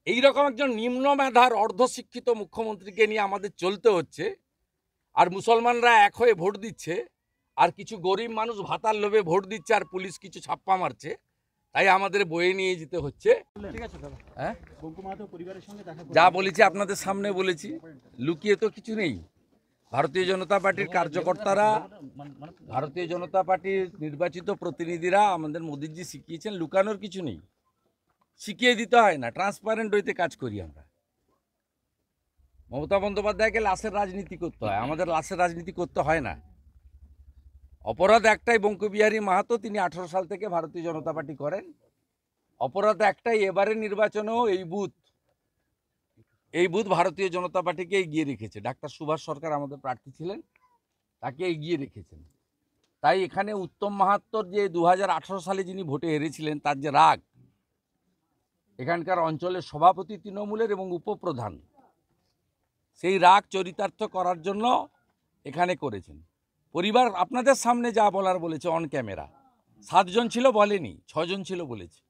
এই রকম একজন নিম্ন মেধার অর্ধশিক্ষিত মুখ্যমন্ত্রীকে নিয়ে আমাদের চলতে হচ্ছে। আর মুসলমানরা এক হয়ে ভোট দিচ্ছে, আর কিছু গরিব মানুষ ভাতার লোভে ভোট দিচ্ছে, আর পুলিশ কিছু ছাপ্পা মারছে। তাই আমাদের বয়ে নিয়ে যেতে হচ্ছে। হ্যাঁ, যা বলেছি আপনাদের সামনে বলেছি, লুকিয়ে তো কিছু নেই। ভারতীয় জনতা পার্টির কার্যকর্তারা, ভারতীয় জনতা পার্টির নির্বাচিত প্রতিনিধিরা আমাদের মোদিজি শিখিয়েছেন, লুকানোর কিছু নেই। শিখিয়ে দিতে হয় না, ট্রান্সপারেন্ট হইতে কাজ করি আমরা। মমতা বন্দ্যোপাধ্যায়কে লাশের রাজনীতি করতে হয়, আমাদের লাশের রাজনীতি করতে হয় না। অপরাধ একটাই, বঙ্কবিহারী মাহাতো তিনি 18 সাল থেকে ভারতীয় জনতা পার্টি করেন। অপরাধ একটাই, এবারের নির্বাচনেও এই বুথ ভারতীয় জনতা পার্টিকে এগিয়ে রেখেছে। ডাক্তার সুভাষ সরকার আমাদের প্রার্থী ছিলেন, তাকে এগিয়ে রেখেছেন। তাই এখানে উত্তম মাহাত্তর যে 2018 সালে যিনি ভোটে হেরেছিলেন, তার যে রাগ, এখানকার অঞ্চলের সভাপতি তৃণমূলের এবং উপপ্রধান, সেই রাগ চরিতার্থ করার জন্য এখানে করেছেন। পরিবার আপনাদের সামনে যা বলার বলেছে অন ক্যামেরা। 7 জন ছিল বলেনি, 6 জন ছিল বলেছে।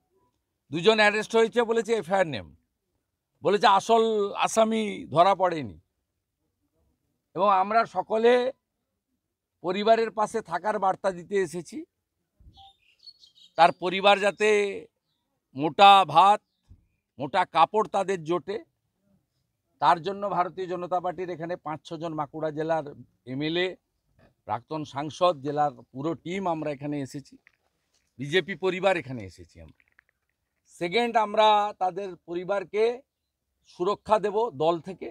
2 জন অ্যারেস্ট হয়েছে বলেছে, এফআইআর নেম বলেছে, আসল আসামি ধরা পড়েনি। এবং আমরা সকলে পরিবারের পাশে থাকার বার্তা দিতে এসেছি। তার পরিবার যাতে মোটা ভাত, মোটা কাপড় তাদের জোটে, তার জন্য ভারতীয় জনতা পার্টির এখানে 5-6 জন বাঁকুড়া জেলার এমএলএ, প্রাক্তন সাংসদ, জেলার পুরো টিম আমরা এখানে এসেছি। বিজেপি পরিবার এখানে এসেছি আমরা। সেকেন্ড, আমরা তাদের পরিবারকে সুরক্ষা দেব দল থেকে।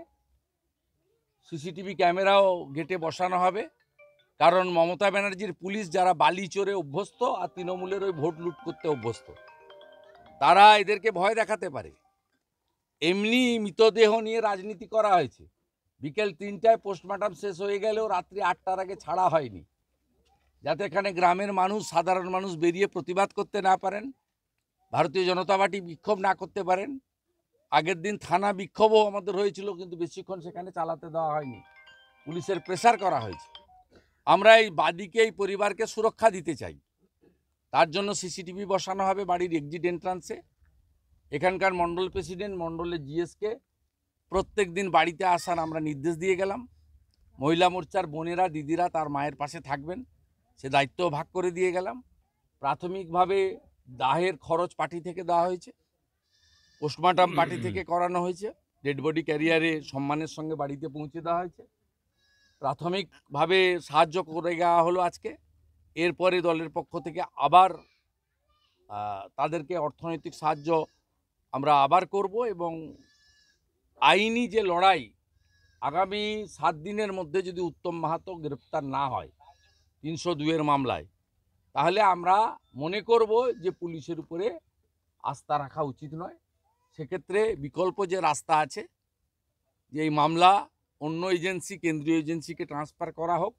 সিসিটিভি ক্যামেরাও গেটে বসানো হবে, কারণ মমতা ব্যানার্জির পুলিশ যারা বালি চোরে অভ্যস্ত আর তৃণমূলের ওই ভোট লুট করতে অভ্যস্ত, তারা এদেরকে ভয় দেখাতে পারে। এমনি মৃতদেহ নিয়ে রাজনীতি করা হয়েছে। বিকেল 3টায় পোস্টমর্টম শেষ হয়ে গেলেও রাত্রি 8টার আগে ছাড়া হয়নি, যাতে এখানে গ্রামের মানুষ, সাধারণ মানুষ বেরিয়ে প্রতিবাদ করতে না পারেন, ভারতীয় জনতা পার্টি বিক্ষোভ না করতে পারেন। আগের দিন থানা বিক্ষোভও আমাদের হয়েছিল, কিন্তু বেশিক্ষণ সেখানে চালাতে দেওয়া হয়নি, পুলিশের প্রেসার করা হয়েছে। আমরা এই বাদীকে, এই পরিবারকে সুরক্ষা দিতে চাই। তার জন্য সিসিটিভি বসানো হবে বাড়ির এক্সিট এন্ট্রান্সে। এখানকার মণ্ডল প্রেসিডেন্ট, মণ্ডলের জিএসকে প্রত্যেক দিন বাড়িতে আসার আমরা নির্দেশ দিয়ে গেলাম। মহিলা মোর্চার বোনেরা, দিদিরা তার মায়ের পাশে থাকবেন, সে দায়িত্ব ভাগ করে দিয়ে গেলাম। প্রাথমিকভাবে দাহের খরচ পার্টি থেকে দেওয়া হয়েছে, পোস্টমর্টম পার্টি থেকে করানো হয়েছে, ডেড বডি ক্যারিয়ারে সম্মানের সঙ্গে বাড়িতে পৌঁছে দেওয়া হয়েছে। প্রাথমিকভাবে সাহায্য করে দেওয়া হলো আজকে। এরপরে দলের পক্ষ থেকে আবার তাদেরকে অর্থনৈতিক সাহায্য আমরা আবার করব। এবং আইনি যে লড়াই, আগামী 7 দিনের মধ্যে যদি উত্তম মাহাতো গ্রেপ্তার না হয় 302-এর মামলায়, তাহলে আমরা মনে করব যে পুলিশের উপরে আস্থা রাখা উচিত নয়। সেক্ষেত্রে বিকল্প যে রাস্তা আছে, যে এই মামলা অন্য এজেন্সি, কেন্দ্রীয় এজেন্সিকে ট্রান্সফার করা হোক।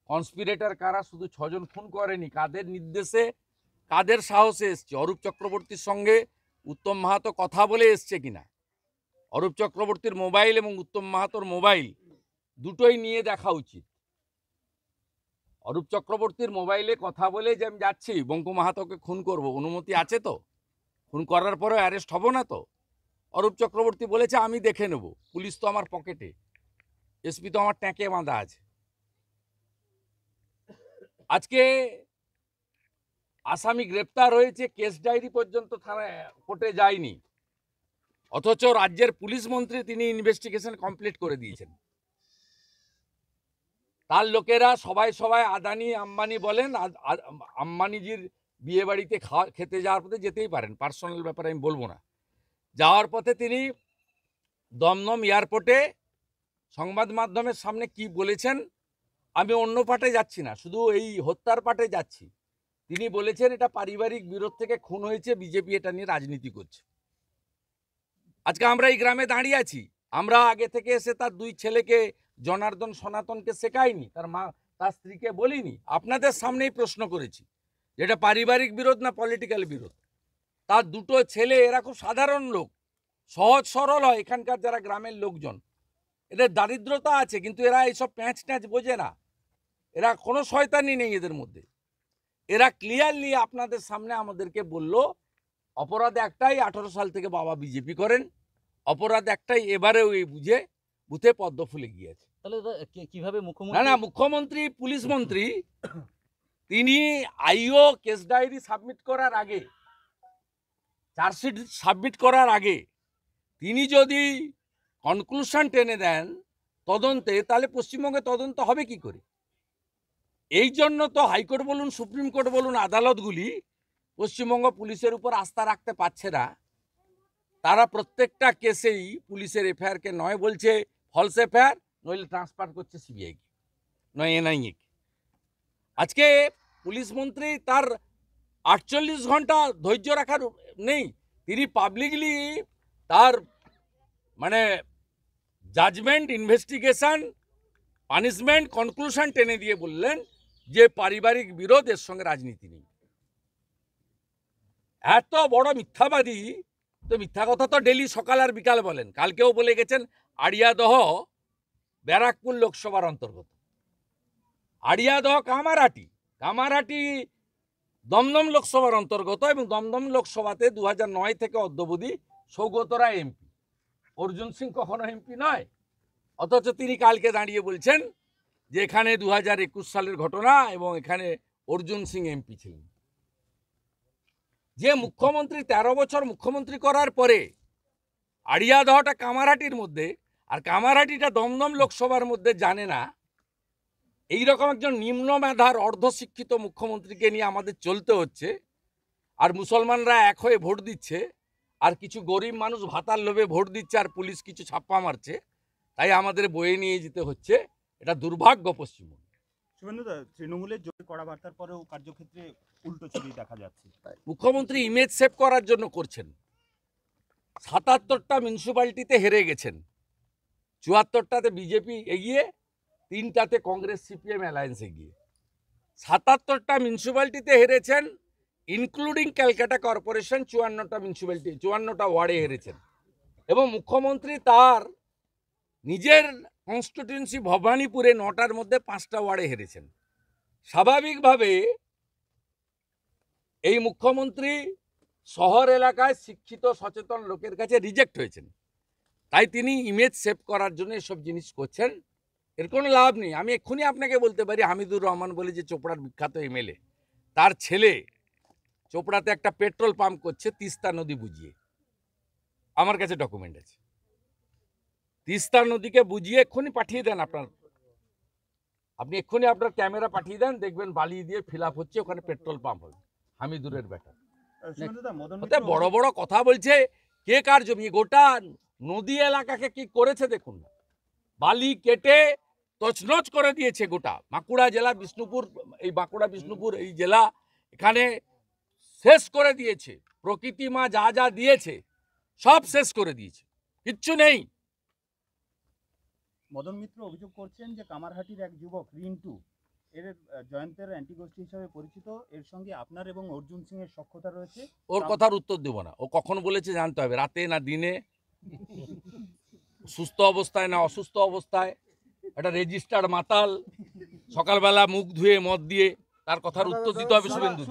কনস্পিরেটর কারা, শুধু 6 জন খুন করেনি, কাদের নির্দেশে, কাদের সাহসে এসছে, অরূপ চক্রবর্তীর সঙ্গে উত্তম মাহাতো কথা বলে এসছে কিনা, অরূপ চক্রবর্তীর মোবাইল এবং উত্তম মাহাতোর মোবাইল দুটোই নিয়ে দেখা উচিত। অরূপ চক্রবর্তীর মোবাইলে কথা বলে যে আমি যাচ্ছি বঙ্কু মাহাতোকে খুন করব, অনুমতি আছে তো? খুন করার পরেও অ্যারেস্ট হব না তো? অরূপ চক্রবর্তী বলেছে আমি দেখে নেব, পুলিশ তো আমার পকেটে, এসপি তো আমার ট্যাঁকে বাঁধা আছে। আজকে আসামি গ্রেপ্তার হয়েছে, কেস ডায়েরি পর্যন্ত থানায় কোর্টে যায়নি, অথচ রাজ্যের পুলিশ মন্ত্রী তিনি ইনভেস্টিগেশন কমপ্লিট করে দিয়েছেন। তার লোকেরা সবাই আদানি আম্বানি বলেন, আম্বানিজির বিয়ে বাড়িতে খেতে যাওয়ার পথে যেতেই পারেন, পার্সোনাল ব্যাপারে আমি বলবো না। যাওয়ার পথে তিনি দমদম এয়ারপোর্টে সংবাদ মাধ্যমের সামনে কি বলেছেন, আমি অন্য পাটে যাচ্ছি না, শুধু এই হত্যার পাটে যাচ্ছি। তিনি বলেছেন এটা পারিবারিক বিরোধ থেকে খুন হয়েছে, বিজেপি এটা নিয়ে রাজনীতি করছে। আজকে আমরা এই গ্রামে দাঁড়িয়ে আছি, আমরা আগে থেকে এসে তার 2 ছেলেকে, জনার্দন সনাতনকে শেখাইনি, তার মা, তার স্ত্রীকে বলিনি, আপনাদের সামনেই প্রশ্ন করেছি যেটা পারিবারিক বিরোধ না পলিটিক্যাল বিরোধ। তার 2টো ছেলে, এরা খুব সাধারণ লোক, সহজ সরল হয় এখানকার যারা গ্রামের লোকজন। এদের দারিদ্রতা আছে, কিন্তু এরা এইসব প্যাঁচ ট্যাঁচ বোঝে না, এরা কোনো শয়তানি নেই এদের মধ্যে। এরা ক্লিয়ারলি আপনাদের সামনে আমাদেরকে বলল অপরাধ একটাই, 18 সাল থেকে বাবা বিজেপি করেন। অপরাধ একটাই, এবারেও এই বুঝে বুথে পদ্ম ফুলে গিয়েছে। তাহলে কিভাবে না মুখ্যমন্ত্রী না, মুখ্যমন্ত্রী পুলিশ মন্ত্রী তিনি আইও কেস ডায়েরি সাবমিট করার আগে, চার্জশিট সাবমিট করার আগে তিনি যদি কনক্লুশন টেনে দেন তদন্তে, তাহলে পশ্চিমবঙ্গে তদন্ত হবে কি করে? এই জন্য তো হাইকোর্ট বলুন, সুপ্রিম কোর্ট বলুন, আদালতগুলি পশ্চিমবঙ্গ পুলিশের উপর আস্থা রাখতে পারছে না। তারা প্রত্যেকটা কেসেই পুলিশের এফআইআরকে নয় বলছে ফলস এফআইআর, নইলে ট্রান্সফার করছে সিবিআইকে, নয় এনআইএকে। আজকে পুলিশ মন্ত্রী তার 48 ঘন্টা ধৈর্য রাখার নেই, তিনি পাবলিকলি তার মানে জাজমেন্ট, ইনভেস্টিগেশন, পানিশমেন্ট, কনক্লুশন টেনে দিয়ে বললেন যে পারিবারিক বিরোধ, এর সঙ্গে রাজনীতি নেই। এত বড় মিথ্যাবাদী, তো মিথ্যা কথা তো ডেলি সকাল আর বিকাল বলেন। কালকেও বলে গেছেন আড়িয়াদহ ব্যারাকপুর লোকসভার অন্তর্গত, আড়িয়াদহ কামারহাটি দমদম লোকসভার অন্তর্গত, এবং দমদম লোকসভাতে 2009 থেকে অদ্যাবধি সৌগত রায় এমপি, অর্জুন সিং কখনো এমপি নয়। অথচ তিনি কালকে দাঁড়িয়ে বলছেন যে এখানে 2021 সালের ঘটনা এবং এখানে অর্জুন সিং এমপি ছিলেন। যে মুখ্যমন্ত্রী 13 বছর মুখ্যমন্ত্রী করার পরে আড়িয়াদহটা কামারহাটির মধ্যে আর কামারহাটিটা দমদম লোকসভার মধ্যে জানে না, এইরকম একজন নিম্ন মেধার অর্ধশিক্ষিত মুখ্যমন্ত্রীকে নিয়ে আমাদের চলতে হচ্ছে। আর মুসলমানরা এক হয়ে ভোট দিচ্ছে, আর কিছু গরিব মানুষ ভাতার লোভে ভোট দিচ্ছে, আর পুলিশ কিছু ছাপ্পা মারছে, তাই আমাদের বয়ে নিয়ে যেতে হচ্ছে। এটা দুর্ভাগ্য পশ্চিমবঙ্গ। শুভেন্দুদা, তৃণমূলের জোরে কড়া বার্তার পরেও কার্যক্ষেত্রে উল্টো ছবি দেখা যাচ্ছে। মুখ্যমন্ত্রী ইমেজ সেভ করার জন্য করছেন। 77টা মিউনিসিপ্যালিটিতে হেরে গেছেন, 74টাতে বিজেপি এগিয়ে, 3টাতে কংগ্রেস সিপিএম অ্যালায়েন্স এগিয়ে। 77টা মিউনিসিপ্যালিটিতে হেরেছেন, ইনক্লুডিং ক্যালকাটা কর্পোরেশন। 54টা মিউনিসিপ্যালিটি, 54টা ওয়ার্ডে হেরেছেন। এবং মুখ্যমন্ত্রী তার নিজের কনস্টিটিউয়েন্সি ভবানীপুরে 9টার মধ্যে 5টা ওয়ার্ডে হেরেছেন। স্বাভাবিকভাবে এই মুখ্যমন্ত্রী শহর এলাকায় শিক্ষিত সচেতন লোকের কাছে রিজেক্ট হয়েছেন, তাই তিনি ইমেজ সেভ করার জন্য এসব জিনিস করছেন। এর কোনো লাভ নেই। আমি এক্ষুনি আপনাকে বলতে পারি, হামিদুর রহমান বলে যে চোপড়ার বিখ্যাত এমএলএ, তার ছেলে চোপড়াতে একটা পেট্রোল পাম্প করছে তিস্তা নদী বুঝিয়ে। আমার কাছে ডকুমেন্ট আছে। তিস্তা নদীকে বুঝিয়ে এক্ষুনি পাঠিয়ে দেন আপনি এক্ষুনি আপনার ক্যামেরা পাঠিয়ে দেন, দেখবেন বালি দিয়ে ফিল আপ হচ্ছে, ওখানে পেট্রোল পাম্প হবে। হামিদুরের বেটা ওতে বড় বড় কথা বলছে, কে কার জমি, গোটা নদী এলাকাকে কি করেছে দেখুন। বালি কেটে তছনছ করে দিয়েছে গোটা বাঁকুড়া জেলা, বিষ্ণুপুর, এই বাঁকুড়া বিষ্ণুপুর এই জেলা, এখানে শেষ করে দিয়েছে। প্রকৃতি মা যা যা দিয়েছে সব শেষ করে দিয়েছে, কিচ্ছু নেই। মদন মিত্র অভিযোগ করছেন যে কামারহাটির এক যুবক রিন্টু, এর জয়ন্তের অ্যান্টিগোষ্ঠী হিসেবে পরিচিত, এর সঙ্গে আপনার এবং অর্জুন সিং এর সখ্যতা রয়েছে। ওর কথার উত্তর দেব না। ও কখন বলেছে জানতে হবে, রাতে না দিনে, সুস্থ অবস্থায় না অসুস্থ অবস্থায়, একটা রেজিস্টার্ড মাতাল, সকালবেলা মুখ ধুয়ে মদ দিয়ে, তার কথার উত্তর দিতে হবে শুভেন্দু।